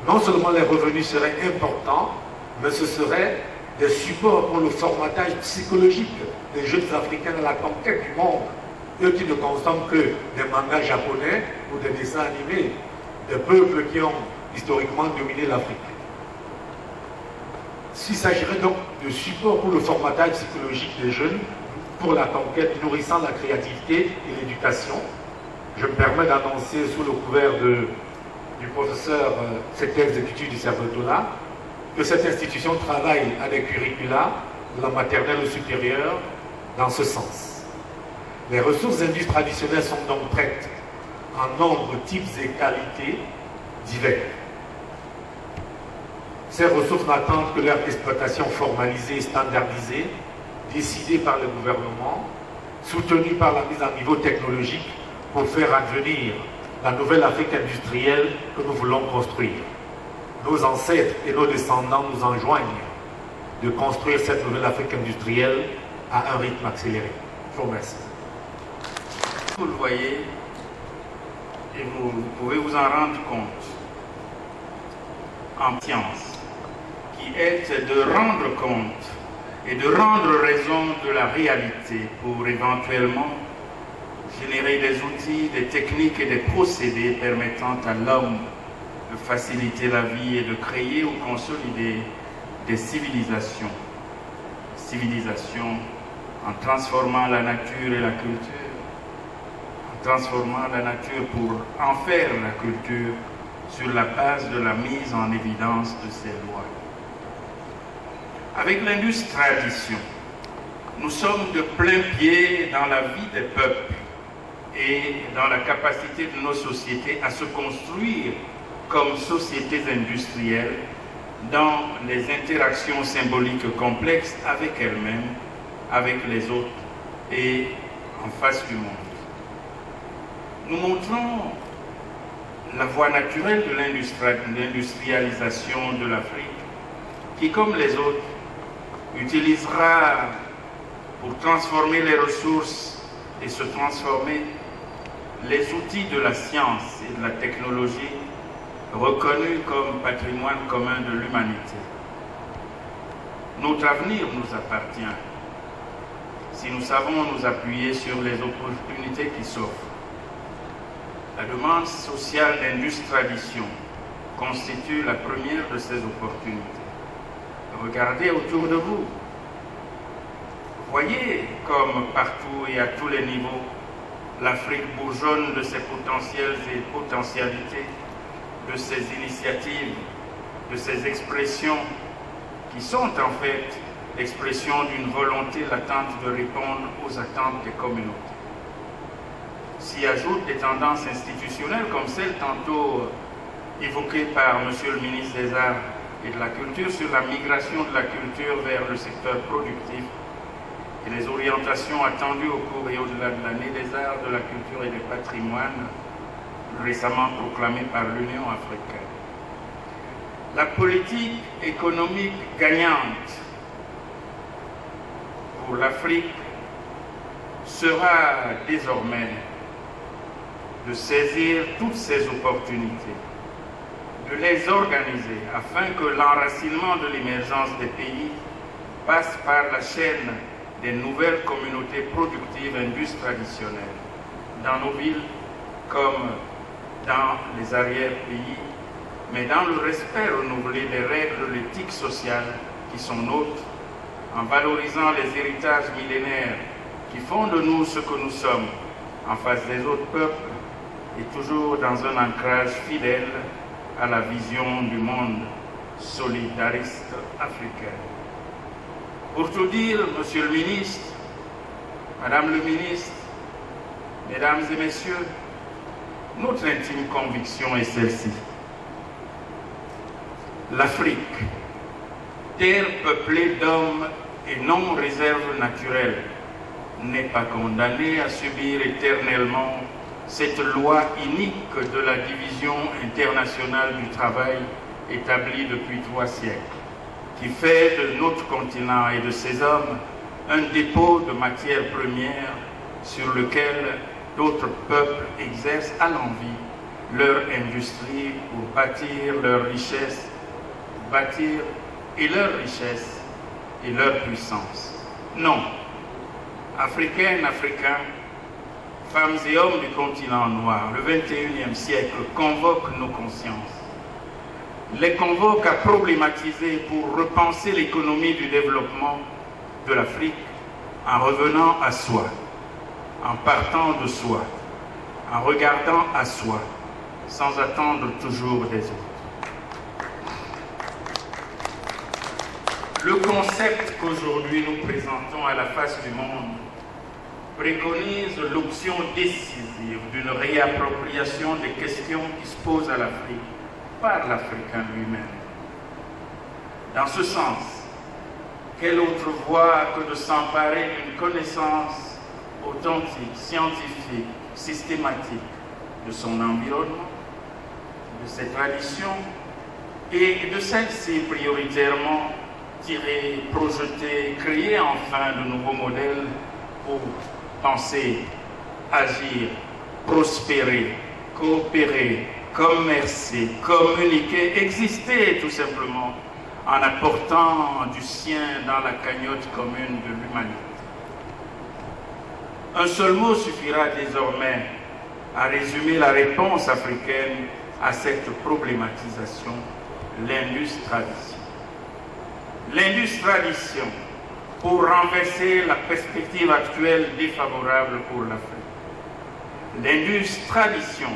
Non seulement les revenus seraient importants, mais ce seraient des supports pour le formatage psychologique des jeunes Africains à la conquête du monde, eux qui ne consomment que des mangas japonais ou des dessins animés, des peuples qui ont historiquement dominé l'Afrique. S'il s'agirait donc de support pour le formatage psychologique des jeunes, pour la conquête nourrissant la créativité et l'éducation, je me permets d'annoncer sous le couvert du professeur secrétaire exécutif du Cervetola que cette institution travaille à des curricula de la maternelle au supérieur dans ce sens. Les ressources industrielles traditionnelles sont donc prêtes en nombre, types et qualités divers. Ces ressources n'attendent que leur exploitation formalisée et standardisée, décidée par le gouvernement, soutenue par la mise à niveau technologique pour faire advenir la nouvelle Afrique industrielle que nous voulons construire. Nos ancêtres et nos descendants nous enjoignent de construire cette nouvelle Afrique industrielle à un rythme accéléré. Je vous remercie. Vous le voyez, et vous pouvez vous en rendre compte, en science, qui est de rendre compte et de rendre raison de la réalité pour éventuellement générer des outils, des techniques et des procédés permettant à l'homme de faciliter la vie et de créer ou consolider des civilisations. Civilisations en transformant la nature et la culture, en transformant la nature pour en faire la culture sur la base de la mise en évidence de ces lois. Avec l'industrialisation, nous sommes de plein pied dans la vie des peuples et dans la capacité de nos sociétés à se construire comme sociétés industrielles dans les interactions symboliques complexes avec elles-mêmes, avec les autres et en face du monde. Nous montrons la voie naturelle de l'industrialisation de l'Afrique qui, comme les autres, utilisera pour transformer les ressources et se transformer les outils de la science et de la technologie reconnus comme patrimoine commun de l'humanité. Notre avenir nous appartient si nous savons nous appuyer sur les opportunités qui s'offrent. La demande sociale d'industrialisation constitue la première de ces opportunités. Regardez autour de vous. Voyez comme partout et à tous les niveaux, l'Afrique bourgeonne de ses potentiels et potentialités, de ses initiatives, de ses expressions qui sont en fait l'expression d'une volonté latente de répondre aux attentes des communautés. S'y ajoutent des tendances institutionnelles comme celle tantôt évoquée par M. le ministre des Arts et de la Culture sur la migration de la culture vers le secteur productif et les orientations attendues au cours et au-delà de l'année des arts, de la culture et des patrimoines récemment proclamée par l'Union africaine. La politique économique gagnante pour l'Afrique sera désormais de saisir toutes ces opportunités, de les organiser afin que l'enracinement de l'émergence des pays passe par la chaîne des nouvelles communautés productives indus traditionnelles, dans nos villes comme dans les arrière-pays, mais dans le respect renouvelé des règles de l'éthique sociale qui sont nôtres, en valorisant les héritages millénaires qui font de nous ce que nous sommes en face des autres peuples et toujours dans un ancrage fidèle à la vision du monde solidariste africain. Pour tout dire, Monsieur le ministre, Madame le ministre, Mesdames et Messieurs, notre intime conviction est celle-ci. L'Afrique, terre peuplée d'hommes et non réserve naturelle, n'est pas condamné à subir éternellement cette loi inique de la division internationale du travail établie depuis 3 siècles, qui fait de notre continent et de ses hommes un dépôt de matières premières sur lequel d'autres peuples exercent à l'envi leur industrie pour bâtir leur richesse, leur richesse et leur puissance. Non, Africaines, Africains, femmes et hommes du continent noir, le 21e siècle convoque nos consciences, les convoque à problématiser pour repenser l'économie du développement de l'Afrique en revenant à soi, en partant de soi, en regardant à soi, sans attendre toujours des autres. Le concept qu'aujourd'hui nous présentons à la face du monde préconise l'option décisive d'une réappropriation des questions qui se posent à l'Afrique par l'Africain lui-même. Dans ce sens, quelle autre voie que de s'emparer d'une connaissance authentique, scientifique, systématique de son environnement, de ses traditions et de celles-ci prioritairement tirer, projeter, créer enfin de nouveaux modèles pour penser, agir, prospérer, coopérer, commercer, communiquer, exister tout simplement en apportant du sien dans la cagnotte commune de l'humanité. Un seul mot suffira désormais à résumer la réponse africaine à cette problématisation, l'industrialisation. L'industrialisation pour renverser la perspective actuelle défavorable pour l'Afrique. L'industrialisation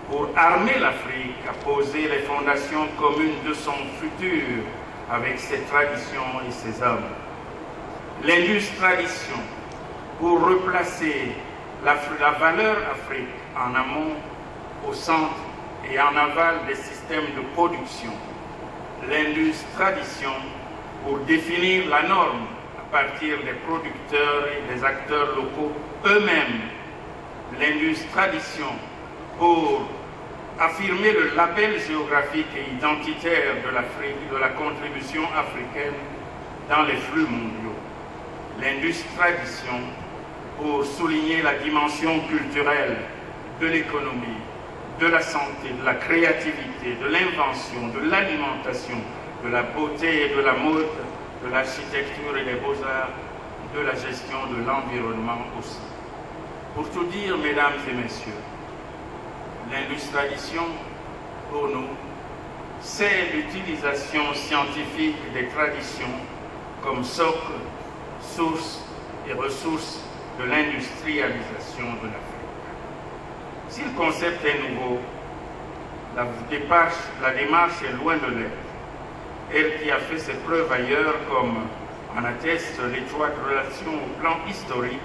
pour armer l'Afrique à poser les fondations communes de son futur avec ses traditions et ses hommes. L'industrialisation pour replacer la valeur Afrique en amont, au centre et en aval des systèmes de production. L'industrialisation pour définir la norme à partir des producteurs et des acteurs locaux eux-mêmes. L'industrialisation pour affirmer le label géographique et identitaire de l'Afrique, de la contribution africaine dans les flux mondiaux. L'industrialisation pour souligner la dimension culturelle de l'économie, de la santé, de la créativité, de l'invention, de l'alimentation, de la beauté et de la mode, de l'architecture et des beaux-arts, de la gestion de l'environnement aussi. Pour tout dire, mesdames et messieurs, l'industrialisation, pour nous, c'est l'utilisation scientifique des traditions comme socle, source et ressource de l'industrialisation de l'Afrique. Si le concept est nouveau, la démarche est loin de l'être. Elle qui a fait ses preuves ailleurs, comme en atteste l'étroite relation au plan historique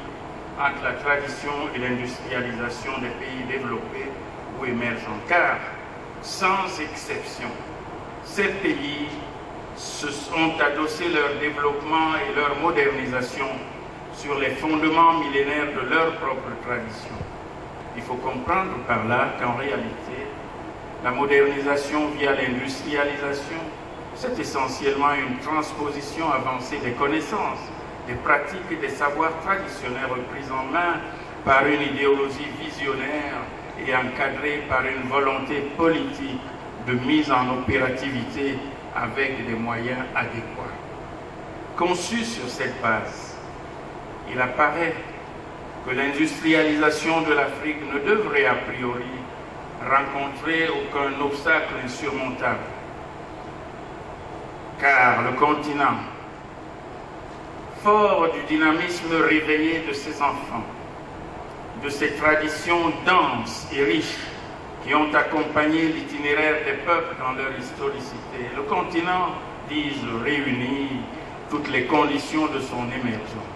entre la tradition et l'industrialisation des pays développés ou émergents, car, sans exception, ces pays se sont adossés leur développement et leur modernisation sur les fondements millénaires de leur propre tradition. Il faut comprendre par là qu'en réalité, la modernisation via l'industrialisation, c'est essentiellement une transposition avancée des connaissances, des pratiques et des savoirs traditionnels repris en main par une idéologie visionnaire et encadrée par une volonté politique de mise en opérativité avec des moyens adéquats. Conçu sur cette base, il apparaît que l'industrialisation de l'Afrique ne devrait a priori rencontrer aucun obstacle insurmontable, car le continent, fort du dynamisme réveillé de ses enfants, de ses traditions denses et riches qui ont accompagné l'itinéraire des peuples dans leur historicité, le continent, dis-je, réunit toutes les conditions de son émergence.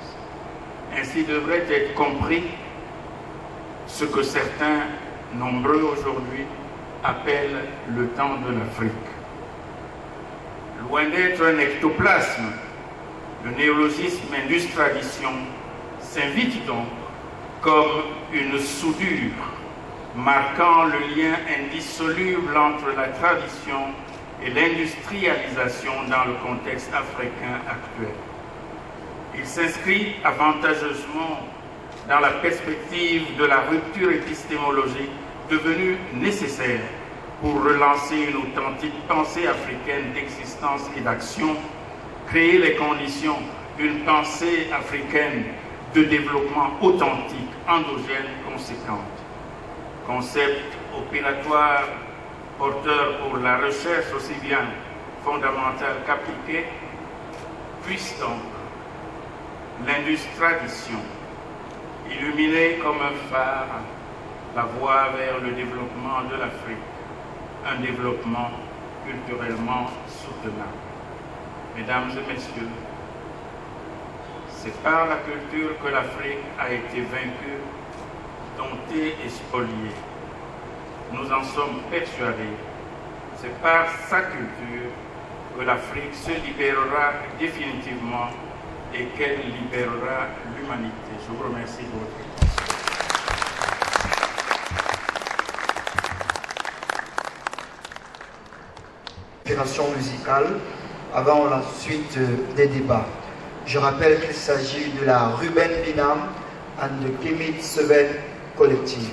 Ainsi devrait être compris ce que certains, nombreux aujourd'hui, appellent le temps de l'Afrique. Loin d'être un ectoplasme, le néologisme industrialisation s'invite donc comme une soudure marquant le lien indissoluble entre la tradition et l'industrialisation dans le contexte africain actuel. Il s'inscrit avantageusement dans la perspective de la rupture épistémologique devenue nécessaire pour relancer une authentique pensée africaine d'existence et d'action, créer les conditions d'une pensée africaine de développement authentique, endogène, conséquente. Concept opératoire, porteur pour la recherche aussi bien fondamentale qu'appliquée, puisse donc l'industrialisation illuminer comme un phare la voie vers le développement de l'Afrique, un développement culturellement soutenable. Mesdames et messieurs, c'est par la culture que l'Afrique a été vaincue, domptée et spoliée. Nous en sommes persuadés. C'est par sa culture que l'Afrique se libérera définitivement et qu'elle libérera l'humanité. Je vous remercie de votre attention. Inspiration musicale avant la suite des débats. Je rappelle qu'il s'agit de la Ruben Binam and the Kimit Seven Collective.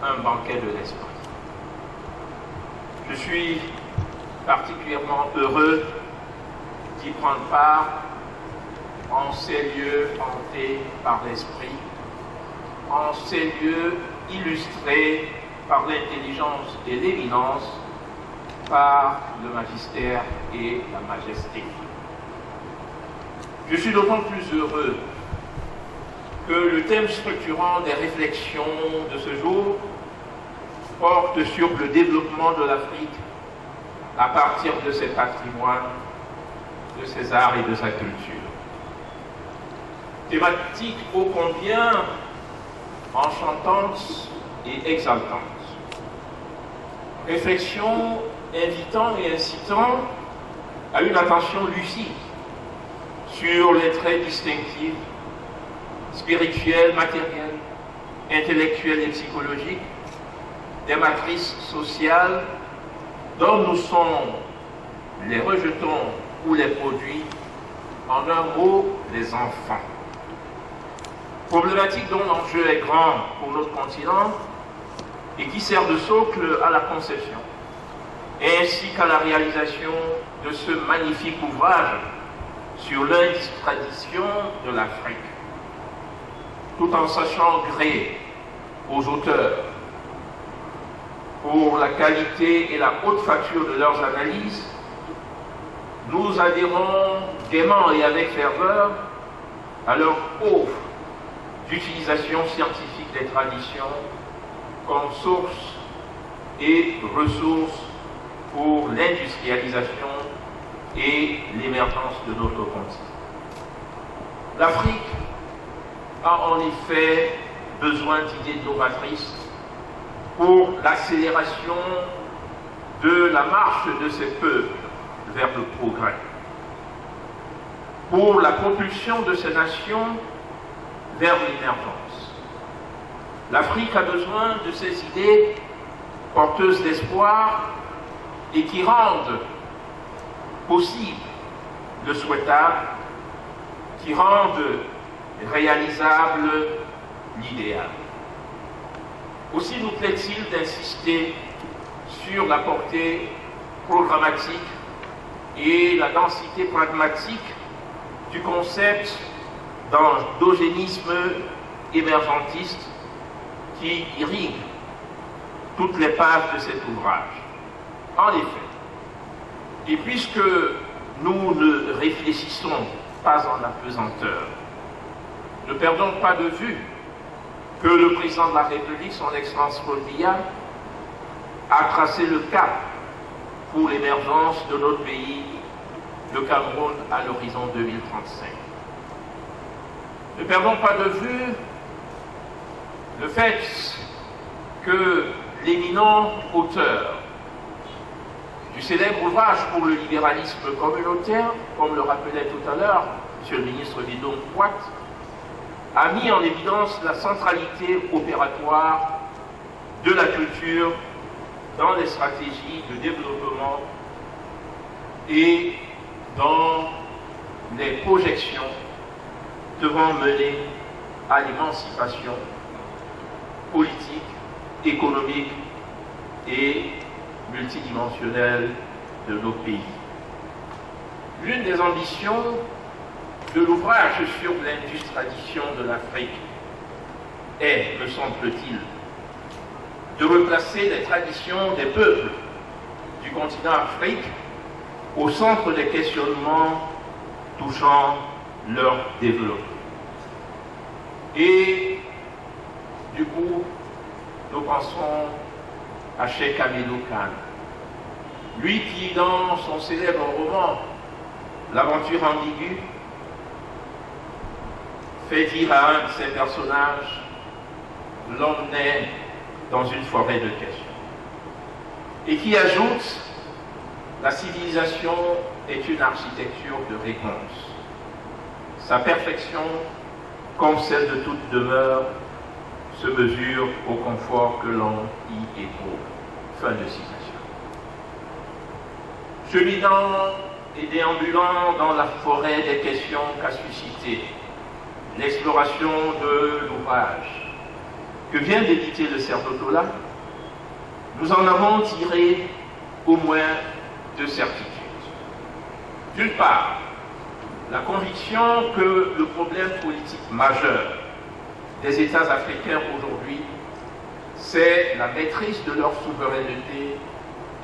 Un banquet de l'esprit. Je suis particulièrement heureux d'y prendre part en ces lieux hantés par l'esprit, en ces lieux illustrés par l'intelligence et l'éminence, par le magistère et la majesté. Je suis d'autant plus heureux que le thème structurant des réflexions de ce jour porte sur le développement de l'Afrique à partir de ses patrimoines, de ses arts et de sa culture. Thématique ô combien enchantante et exaltante. Réflexion invitant et incitant à une attention lucide sur les traits distinctifs spirituels, matériels, intellectuels et psychologiques des matrices sociales dont nous sommes les rejetons ou les produits, en un mot, les enfants. Problématique dont l'enjeu est grand pour notre continent et qui sert de socle à la conception, ainsi qu'à la réalisation de ce magnifique ouvrage sur l'extradition de l'Afrique, tout en sachant gré aux auteurs pour la qualité et la haute facture de leurs analyses. Nous adhérons gaiement et avec ferveur à leur offre d'utilisation scientifique des traditions comme source et ressource pour l'industrialisation et l'émergence de notre continent. L'Afrique a en effet besoin d'idées novatrices pour l'accélération de la marche de ces peuples vers le progrès, pour la propulsion de ces nations vers l'émergence. L'Afrique a besoin de ces idées porteuses d'espoir et qui rendent possible le souhaitable, qui rendent réalisable l'idéal. Aussi nous plaît-il d'insister sur la portée programmatique et la densité pragmatique du concept d'endogénisme émergentiste qui irrigue toutes les pages de cet ouvrage. En effet, et puisque nous ne réfléchissons pas en apesanteur, ne perdons pas de vue que le président de la République, son Excellence Paul Biya, a tracé le cap pour l'émergence de notre pays, le Cameroun, à l'horizon 2035. Ne perdons pas de vue le fait que l'éminent auteur du célèbre ouvrage pour le libéralisme communautaire, comme le rappelait tout à l'heure M. le ministre Vidom Poit, a mis en évidence la centralité opératoire de la culture dans les stratégies de développement et dans les projections devant mener à l'émancipation politique, économique et multidimensionnelle de nos pays. L'une des ambitions de l'ouvrage sur l'industrialisation de l'Afrique est, me semble-t-il, de replacer les traditions des peuples du continent Afrique au centre des questionnements touchant leur développement. Et du coup, nous pensons à Cheikh Hamidou Kane, lui qui, dans son célèbre roman « L'aventure ambiguë », fait dire à un de ses personnages l'emmenait dans une forêt de questions. Et qui ajoute, la civilisation est une architecture de réponse. Sa perfection, comme celle de toute demeure, se mesure au confort que l'on y éprouve. Fin de citation. Cheminant et déambulant dans la forêt des questions qu'a suscité l'exploration de l'ouvrage que vient d'éditer le Cerdotola, nous en avons tiré au moins deux certitudes. D'une part, la conviction que le problème politique majeur des États africains aujourd'hui, c'est la maîtrise de leur souveraineté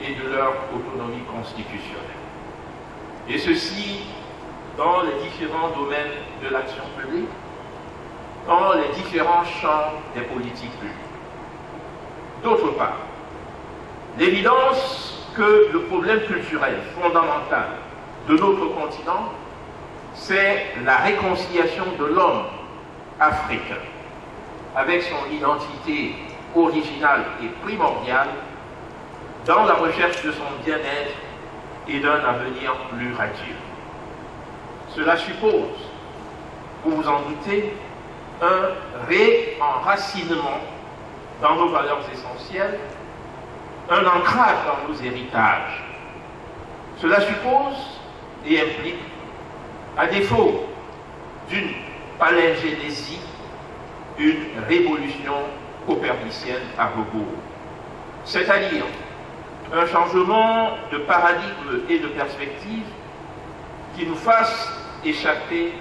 et de leur autonomie constitutionnelle. Et ceci dans les différents domaines de l'action publique, dans les différents champs des politiques publiques. D'autre part, l'évidence que le problème culturel fondamental de notre continent, c'est la réconciliation de l'homme africain avec son identité originale et primordiale dans la recherche de son bien-être et d'un avenir plus radieux. Cela suppose, vous vous en doutez, un réenracinement dans nos valeurs essentielles, un ancrage dans nos héritages. Cela suppose et implique, à défaut d'une palingénésie, une révolution copernicienne à rebours, c'est-à-dire un changement de paradigme et de perspective qui nous fasse échapper